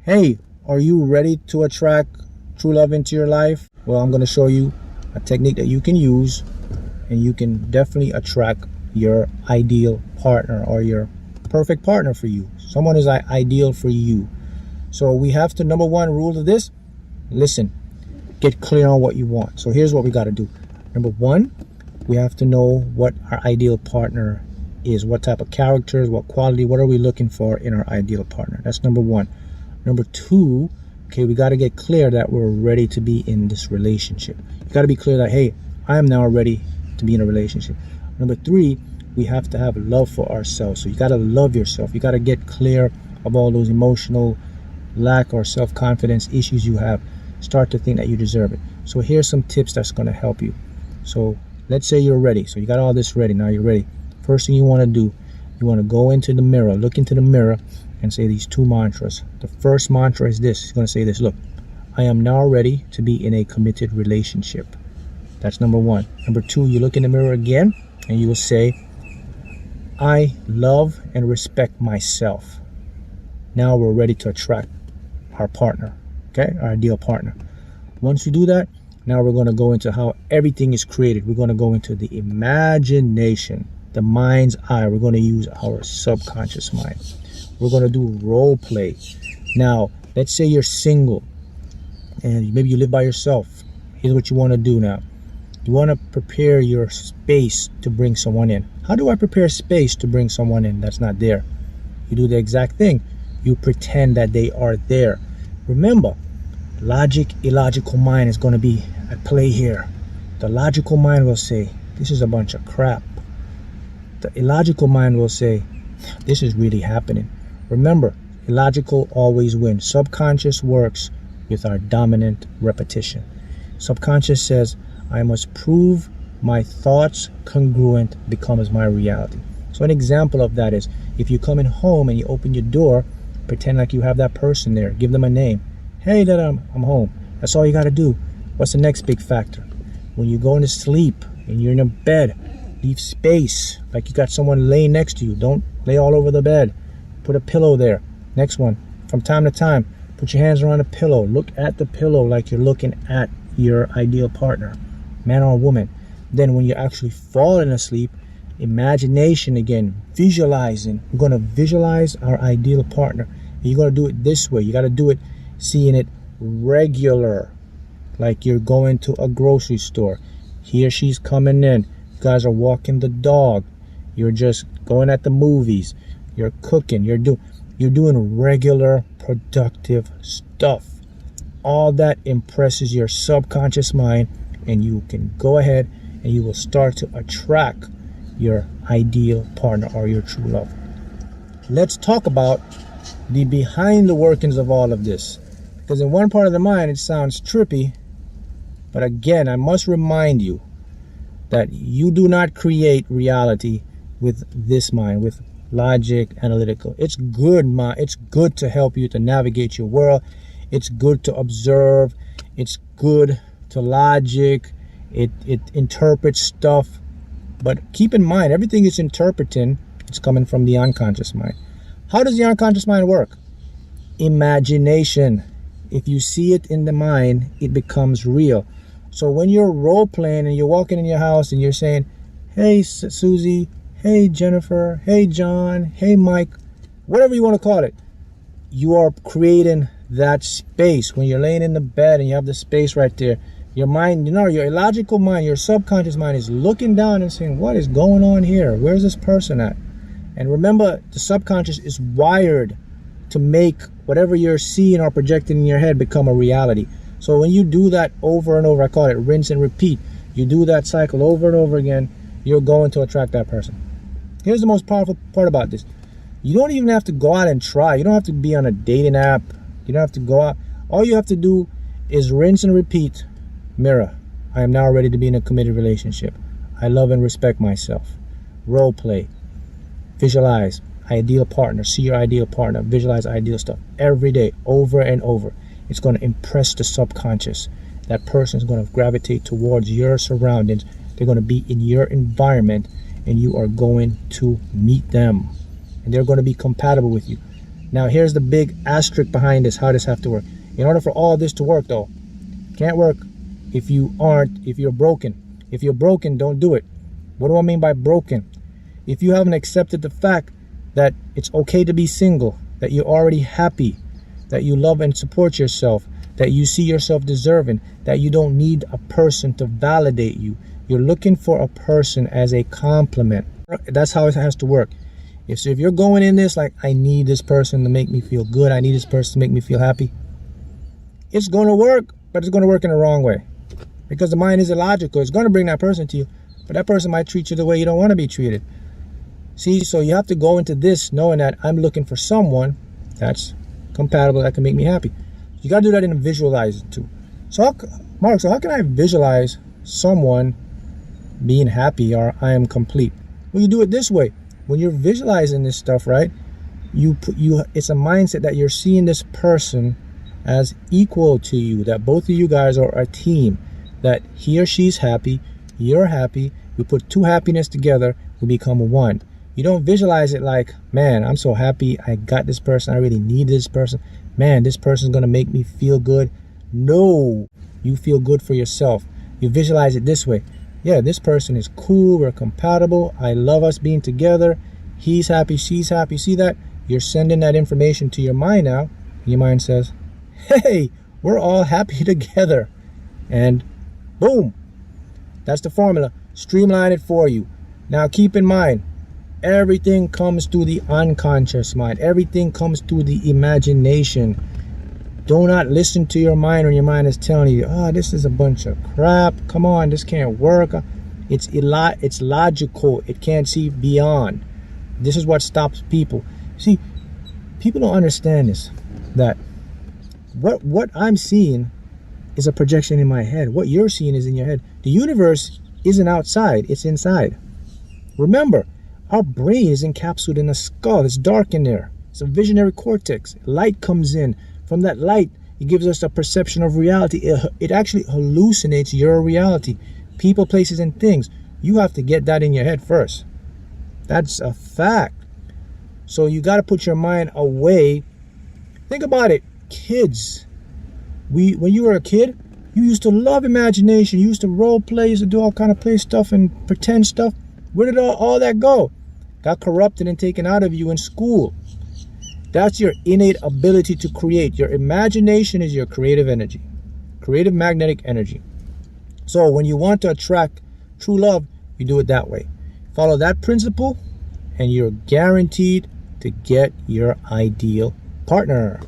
Hey, are you ready to attract true love into your life? Well, I'm going to show you a technique that you can use, and you can definitely attract your ideal partner or your perfect partner for you. Someone is ideal for you. So we have to, number one rule of this, listen, get clear on what you want. So here's what we got to do. Number one, we have to know what our ideal partner is, what type of characters, what quality, what are we looking for in our ideal partner. That's number one. Number two, okay, we got to get clear that we're ready to be in this relationship. You got to be clear that, hey, I am now ready to be in a relationship. Number three, we have to have love for ourselves. So you got to love yourself. You got to get clear of all those emotional lack or self-confidence issues you have. Start to think that you deserve it. So here's some tips that's going to help you. So let's say you're ready. So you got all this ready. Now you're ready. First thing you want to do, you want to go into the mirror, look into the mirror, and say these two mantras. The first mantra is this. You're going to say this. Look, I am now ready to be in a committed relationship. That's number one. Number two, you look in the mirror again, and you will say, I love and respect myself. Now we're ready to attract our partner, okay? Our ideal partner. Once you do that, now we're going to go into how everything is created. We're going to go into the imagination, the mind's eye. We're going to use our subconscious mind. We're going to do role play. Now, let's say you're single and maybe you live by yourself. Here's what you want to do now. You want to prepare your space to bring someone in. How do I prepare space to bring someone in that's not there? You do the exact thing. You pretend that they are there. Remember, logic, illogical mind is going to be at play here. The logical mind will say, this is a bunch of crap. The illogical mind will say, this is really happening. Remember, illogical always wins. Subconscious works with our dominant repetition. Subconscious says, I must prove my thoughts congruent becomes my reality. So an example of that is, if you come in home and you open your door, pretend like you have that person there. Give them a name. Hey, Dad, I'm home. That's all you got to do. What's the next big factor? When you go into sleep and you're in a bed, leave space. Like you got someone laying next to you. Don't lay all over the bed. Put a pillow there. Next one, from time to time, put your hands around a pillow. Look at the pillow like you're looking at your ideal partner, man or woman. Then when you're actually falling asleep, imagination again, visualizing. We're going to visualize our ideal partner. And you're going to do it this way. You got to do it seeing it regular, like you're going to a grocery store. He or she's coming in. You guys are walking the dog. You're just going at the movies. You're cooking. You're doing regular productive stuff. All that impresses your subconscious mind, and you can go ahead and you will start to attract your ideal partner or your true love. Let's talk about the behind the workings of all of this, because in one part of the mind it sounds trippy, but again, I must remind you that you do not create reality with this mind, with logic, analytical. It's good, it's good to help you to navigate your world. It's good to observe. It's good to logic. It interprets stuff. But keep in mind, everything it's interpreting, it's coming from the unconscious mind. How does the unconscious mind work? Imagination. If you see it in the mind, it becomes real. So when you're role playing and you're walking in your house and you're saying, hey, Susie, hey, Jennifer, hey, John, hey, Mike, whatever you want to call it, you are creating that space. When you're laying in the bed and you have the space right there, your mind, your illogical mind, your subconscious mind is looking down and saying, what is going on here? Where's this person at? And remember, the subconscious is wired to make whatever you're seeing or projecting in your head become a reality. So when you do that over and over, I call it rinse and repeat. You do that cycle over and over again, you're going to attract that person. Here's the most powerful part about this. You don't even have to go out and try. You don't have to be on a dating app. You don't have to go out. All you have to do is rinse and repeat. Mirror, I am now ready to be in a committed relationship. I love and respect myself. Role play. Visualize ideal partner. See your ideal partner. Visualize ideal stuff every day, over and over. It's going to impress the subconscious. That person is going to gravitate towards your surroundings. They're going to be in your environment, and you are going to meet them, and they're going to be compatible with you. Now here's the big asterisk behind this, how this have to work. In order for all this to work though, can't work if you're broken. If you're broken, don't do it. What do I mean by broken? If you haven't accepted the fact that it's okay to be single, that you're already happy, that you love and support yourself, that you see yourself deserving, that you don't need a person to validate you. You're looking for a person as a compliment. That's how it has to work. If you're going in this like, I need this person to make me feel good, I need this person to make me feel happy, it's going to work, but it's going to work in the wrong way. Because the mind is illogical. It's going to bring that person to you, but that person might treat you the way you don't want to be treated. See, so you have to go into this knowing that I'm looking for someone that's compatible, that can make me happy. You got to do that in visualizing too. So Mark, how can I visualize someone being happy or I am complete? Well, you do it this way. When you're visualizing this stuff, right, it's a mindset that you're seeing this person as equal to you, that both of you guys are a team, that he or she's happy, you're happy, we put two happiness together, we become one. You don't visualize it like, man, I'm so happy I got this person, I really need this person, man, this person's gonna make me feel good. No, you feel good for yourself. You visualize it this way. Yeah, this person is cool, we're compatible, I love us being together, he's happy, she's happy. See that? You're sending that information to your mind now, and your mind says, hey, we're all happy together. And boom, that's the formula. Streamline it for you. Now keep in mind, everything comes through the unconscious mind. Everything comes through the imagination. Do not listen to your mind when your mind is telling you, oh, this is a bunch of crap. Come on, this can't work. It's logical. It can't see beyond. This is what stops people. See, people don't understand this, that what I'm seeing is a projection in my head. What you're seeing is in your head. The universe isn't outside, it's inside. Remember, our brain is encapsulated in a skull. It's dark in there. It's a visionary cortex. Light comes in. From that light, it gives us a perception of reality. It actually hallucinates your reality. People, places, and things. You have to get that in your head first. That's a fact. So you got to put your mind away. Think about it. Kids. When you were a kid, you used to love imagination. You used to role play. You used to do all kind of play stuff and pretend stuff. Where did all that go? Got corrupted and taken out of you in school. That's your innate ability to create. Your imagination is your creative energy, creative magnetic energy. So when you want to attract true love, you do it that way. Follow that principle and you're guaranteed to get your ideal partner.